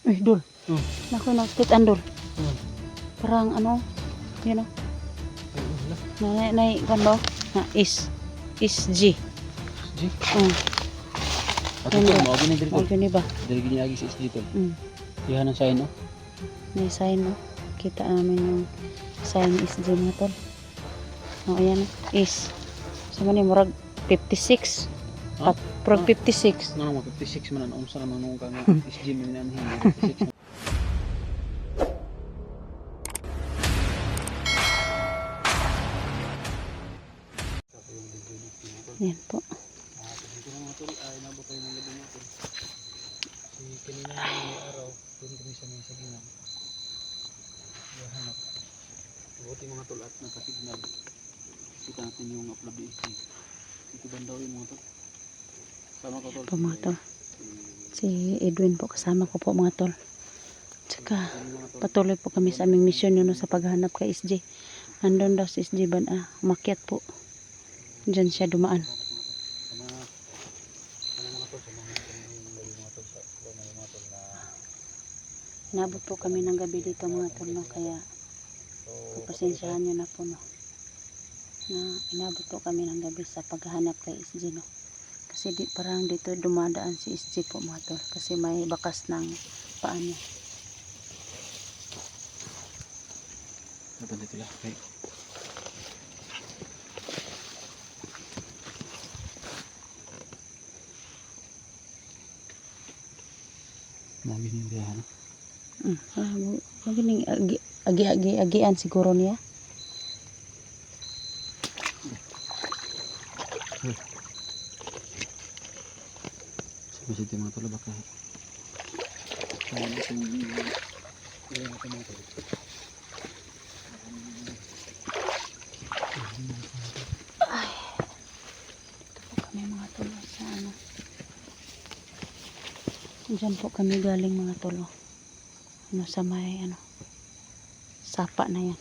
Eh, dul. Oh. Naku, nakit andol. Oh. Parang ano, yun o. Ay, wala. Kan ba? Na is G. SG. Yan, Tol, tol. mao gini diri tol. Huwag yun iba. Diri gini agi sa SG tol. Mm. Yan ang sign no. May sign no. Kita namin yung sign is G mga tol. O, ayan o. Is. So, man yung murag 56. Ha? Prog 56. Nga mo 56 man ang unsa naman nung kang SG man nan 56. Yan po. Dito na mga tol, ay nabot tayo ng labi natin. Si kanina may araw, doon kami sa may sagingan. Hanap. Buti mga tol at nagka-signal. Kita natin yung upload ni SG. Ito bandaw yung mga tol. Sama ko tol. Po mga tol. Si Edwin po kasama ko po mga tol. Tsaka patuloy po kami sa aming mission yun no, sa paghanap kay SG. Nandun daw si SG umakyat po. Diyan siya dumaan. Inabot po kami ng gabi dito mga tol no, kaya pasensyahan nyo na po no. Na inabot po kami ng gabi sa paghahanap kay SG no. Kasi parang dito dumadaan si SG po mga tol kasi may bakas ng paa niya. Dapat dito lang. Okay. Namin yung diyan. Magaling agi-agian siguro niya. Sabi siya mga tol baka. Kaya natin yung mga tol. Ay. Dito po kami mga tol sa ano. Diyan po kami galing mga tol. Ano sa may ano. Sapa na yan.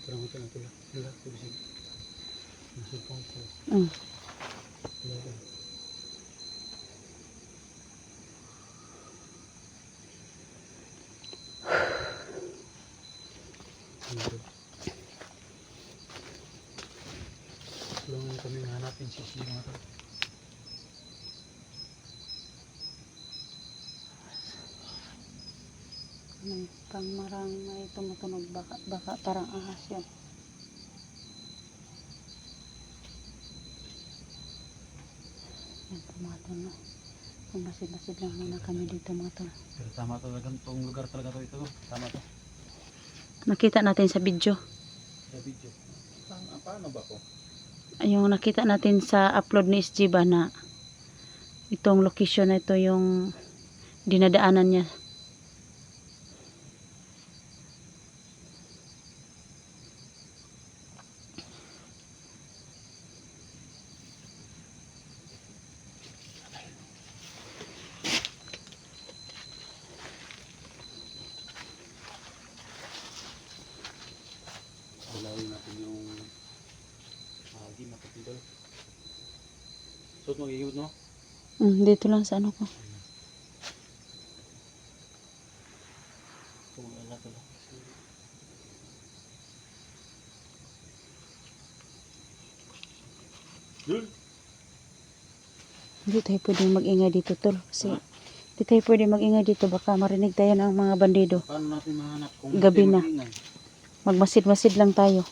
Parang ito na tol. Wala ko bisig. Nasupang ko. Wala. Tulungan kami hanapin si SG mga tol. Pang marang may tumutunog baka parang ahas yun. Yan po mga tol no. Pumasid-masid lang muna kami dito mga tol. Pero tama talaga itong lugar talaga to ito. Tama to. Nakita natin sa video. Sa video. Paano ba ko? Yung nakita natin sa upload ni SG ba na itong location na ito yung dinadaanan niya. Dalawin natin yung di makapindol. Suot mo gigibot no? Dito lang sa ano ko. Kung wala pala. Yun! Hindi tayo pwedeng mag-ingay dito tol. Kasi hindi tayo pwedeng mag-ingay dito. Baka marinig tayo ng mga bandido. Paano natin mahanap kung Gabi na. mag-ingay? Magmasid-masid lang tayo.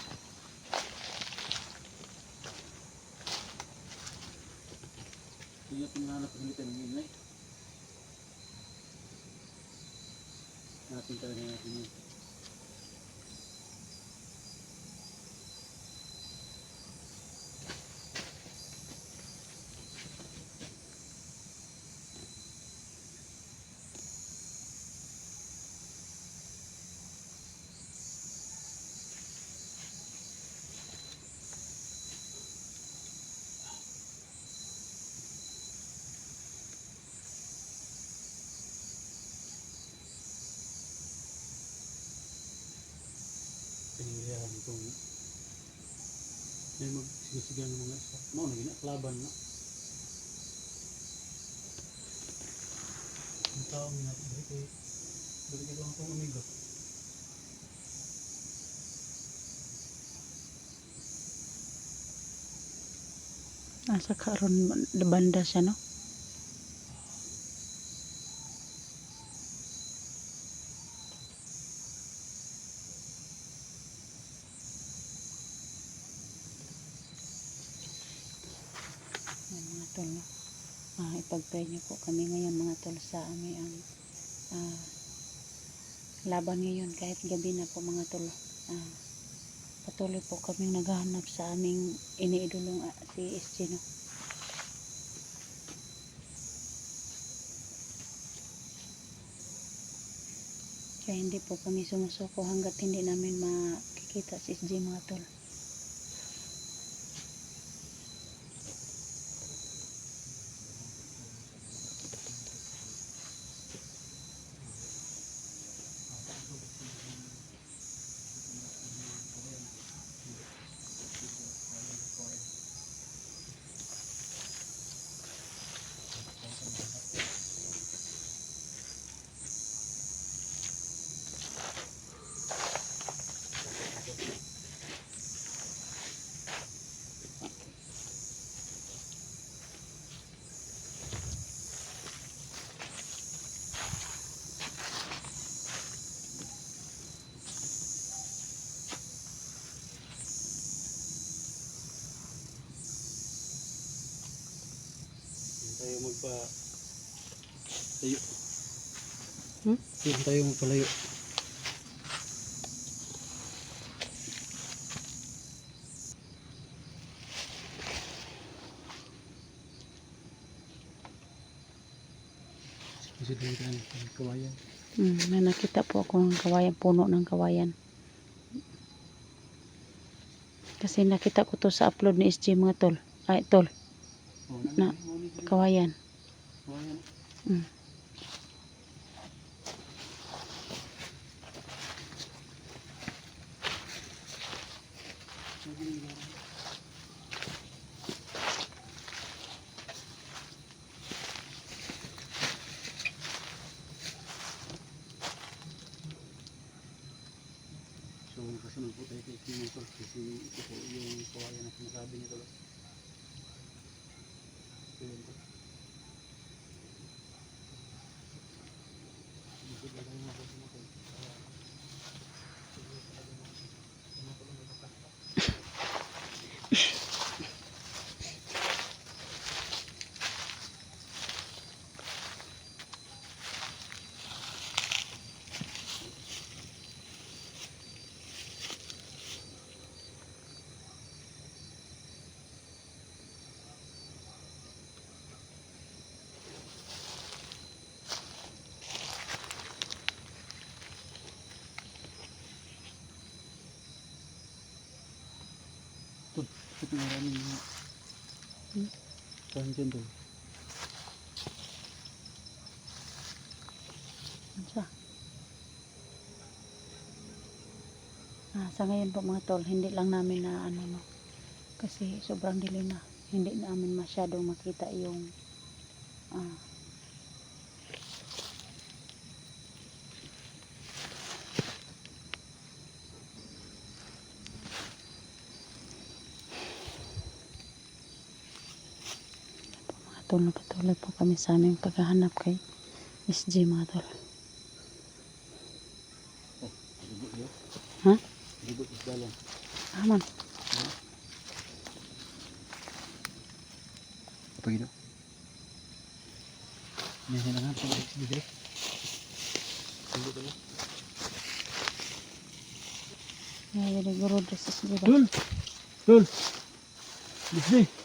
Hindi natin mahanap kung hindi tayo mag-ingay. Hanapin talaga natin yun. Pinilihan kung may Sige ng mga isda. Mao na gina laban na. Ang tao nga dili kay akong amigo. Asa karon banda siya no. Yan mga tol no. Ipag-pray niyo po kami ngayon mga tol sa aming ang laban ngayon kahit gabi na po mga tol. Patuloy po kami naghahanap sa aming iniidolong si SG no. Kaya hindi po kami sumusuko hanggat hindi namin makikita si SG mga tol. Tayo magpa tayo. Tayo magpalayo. Kasi dito kan kawayan. May nakita po ako ng kawayan, puno ng kawayan. Kasi nakita ko to sa upload ni SG mga tol. Ay tol, na kawayan. Kawayan. So kasi po tayo kay Sinutol kasi ito po yung kawayan na sinasabi niya tol. Ito yun tol. Dito ba tayo mga tol? Tol, ito maraming mga saan dyan tol? Ano siya? Sa ngayon po mga tol, hindi lang namin na ano no. Kasi sobrang dilim na. Hindi namin masyadong makita yung patuloy po kami sa aming paghahanap kay SG mga tol. Libo yun? Ha? Libo isda lang. Man. Apa gitu? Ini saya dengar sama XD. Tunggu dulu. Ya, jadi guru dress SG ba? Dul. Dul. XD.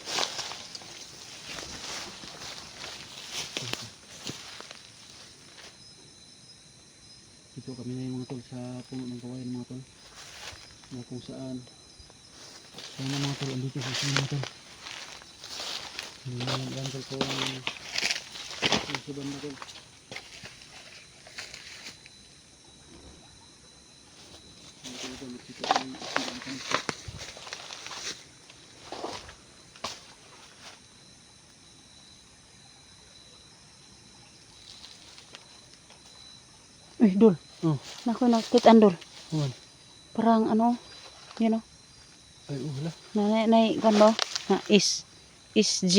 Dito kami na yung mga tol sa puno ng kawayan mga tol. Na kung saan. Sana mga tol, andito sa sino mga tol. Hindi na lang tol kung sa banda tol. Ay, Dol. Oh. Naku, nakitaan, Dol. Huwag. Parang ano, you know, Ay, wala. kan ba? Na G. SG.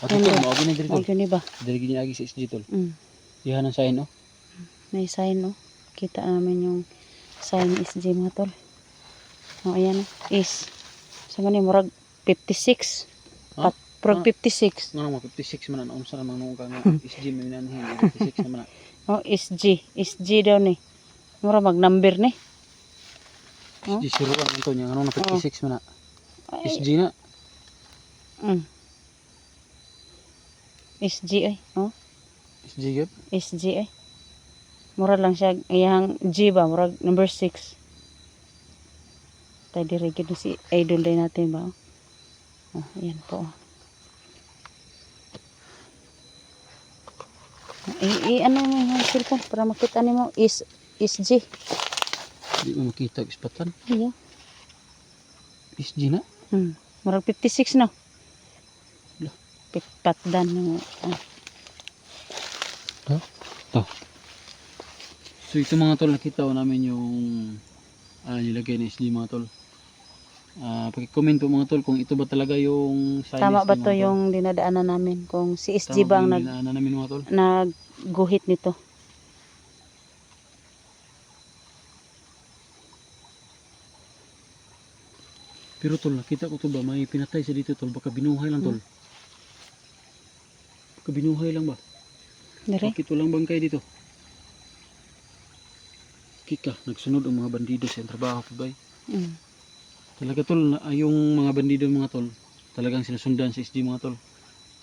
Ato Yan, tol, Dol. maagi na diri tol. Ay, yun ba? Diri gini agi sa SG tol. Diha ng sign, no? May sign, no? Kita namin yung sign SG, mga tol. O, ayan, is. Sa man murag 56. Ha? Murag 56. Nga mga 56 man na unsa na manung ka nga SG man nanhin 56 naman na. O, SG daw ni. Mura mag-number ni. SG zero ka man to nya ano na 56 man na. Ay, SG na. SG ay. Oh, SG gyud. SG ay. Mura lang siya. Iyang G ba? Mura number 6. Tayo dirigid na si idol din natin ba? Oh, ayan po. Ano mo yung cellphone para makita ni mo is G. Di mo makita ispatan. Iya. SG na. Murag 56 no. Lah. Patdan mo. To. So ito mga tol, nakita ko namin yung nilagay ni SG mga tol. Paki-comment po mga tol kung ito ba talaga yung size. Tama ba mga to tol. yung dinadaanan namin? Kung si SG Tama ba ang yung dinaanan namin mga tol. nagguhit nito? Pero tol, nakita ko to ba may pinatay sa dito tol, baka binuhay lang tol. Baka binuhay lang ba? Dire? Bakit walang bangkay dito? Kika, nagsunod ang mga bandido sa trabaho po ba? Talaga tol, yung mga bandido mga tol, talagang sinusundan sa SG mga tol.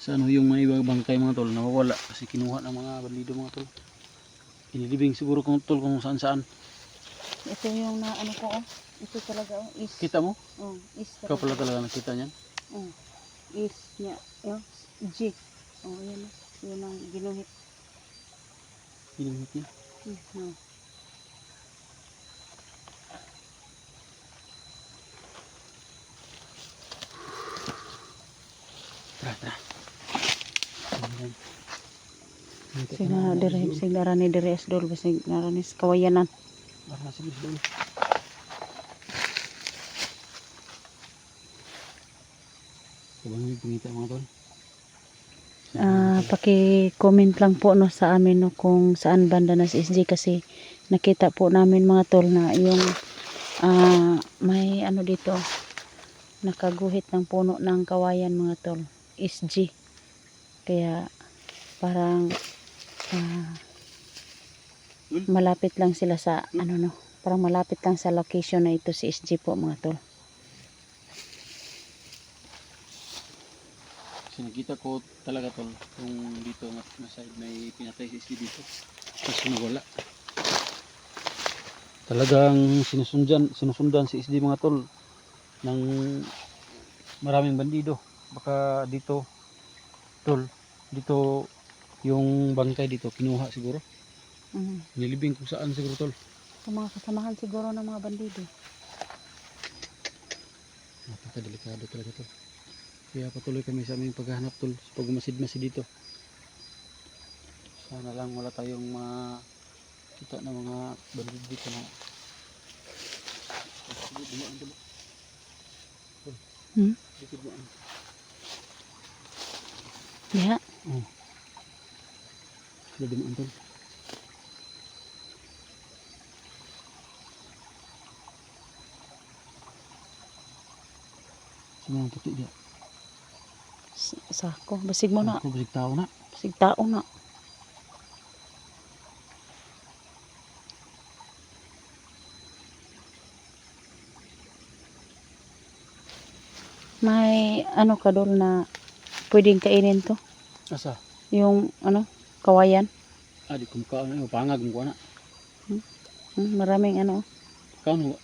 Sa ano yung mga ibang bangkay mga tol, nawawala kasi kinuha ng mga bandido mga tol. Inilibing siguro kung tol kung saan saan. Ito yung na ano ko oh. Ito talaga oh. Is. Kita mo? Oh, is Ikaw pala talaga nakita niyan? Is niya. Yung G. Oh, yan oh. Yun ang ginuhit. Ginuhit niya? No. Tara. Sig narani dire asdol basig narani sa kawayanan. Para sige dulu. Kabang pangita mga tol. Paki-comment lang po no sa amin no kung saan banda na si SG kasi nakita po namin mga tol na yung may ano dito nakaguhit ng puno ng kawayan mga tol. SG. Kaya parang malapit lang sila sa ano no, parang malapit lang sa location na ito si SG po mga tol. Kasi nakita ko talaga tol kung dito na side may pinatay si SG dito. Kasi nawala. Talagang sinusundan si SG mga tol ng maraming bandido. Baka dito tol, dito yung bangkay dito kinuha siguro. Nilibing kung saan siguro tol. Sa mga kasamahan siguro ng mga bandido. Napakadelikado talaga tol. Kaya patuloy kami sa aming paghahanap tol sa pagmasid-masid dito. Sana lang wala tayong kita na mga bandido dito na Ya. Sila dumaan tol. Sino ang puti dia? Sako, basig mo na. Ako basig tao na. Basig tao na. May ano ka dol na pwedeng kainin to? Asa? Yung ano, kawayan. Di kumka na yung pangag mo na. Maraming ano. Kano?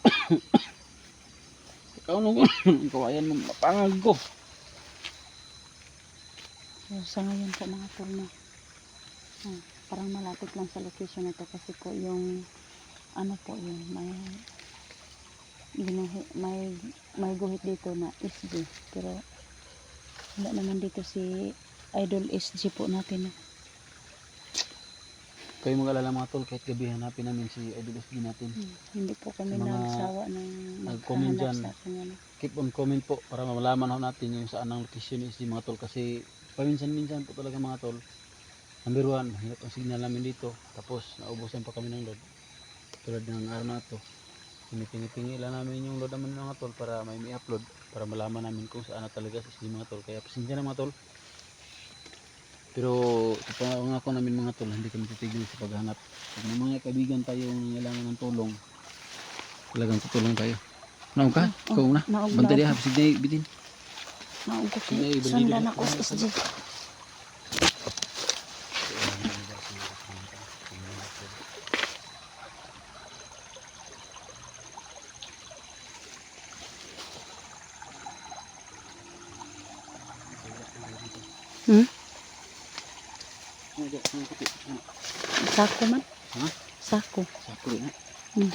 Kano kawayan mo mapangag ko. So, sa ngayon po mga tol na parang malapit lang sa location na to kasi po yung ano po yun may guhit dito na SG pero wala naman dito si Idol SG po natin kayo mag-alala mga tol, kahit gabi hanapin namin si Idol SG natin. Hindi po kami Sa mga nagsawa ng nag-comment maghahanap dyan. sa akin. Ano. Keep on comment po para malaman ho natin yung saan ang location ni SG mga tol, kasi paminsan-minsan po talaga mga tol. Number 1, hirap ang signal namin dito, tapos naubusan pa kami ng load. Tulad ng araw na ito, pinipingi lang namin yung load naman mga tol para may upload, para malaman namin kung saan na talaga si SG mga tol. Kaya pasensya na mga tol. Pero ipangako namin mga tol, hindi kami titigil sa paghanap. Kung may mga kaibigan tayo kailangan ng tulong, talagang tutulong tayo. Naog ka? Ikaw na. Naog Bantay na diha, ako. sige bitin. Naog ko Sige, sundan ako sa SG. Hmm? Sako man? Ha? Sako. Sakto na. Hmm.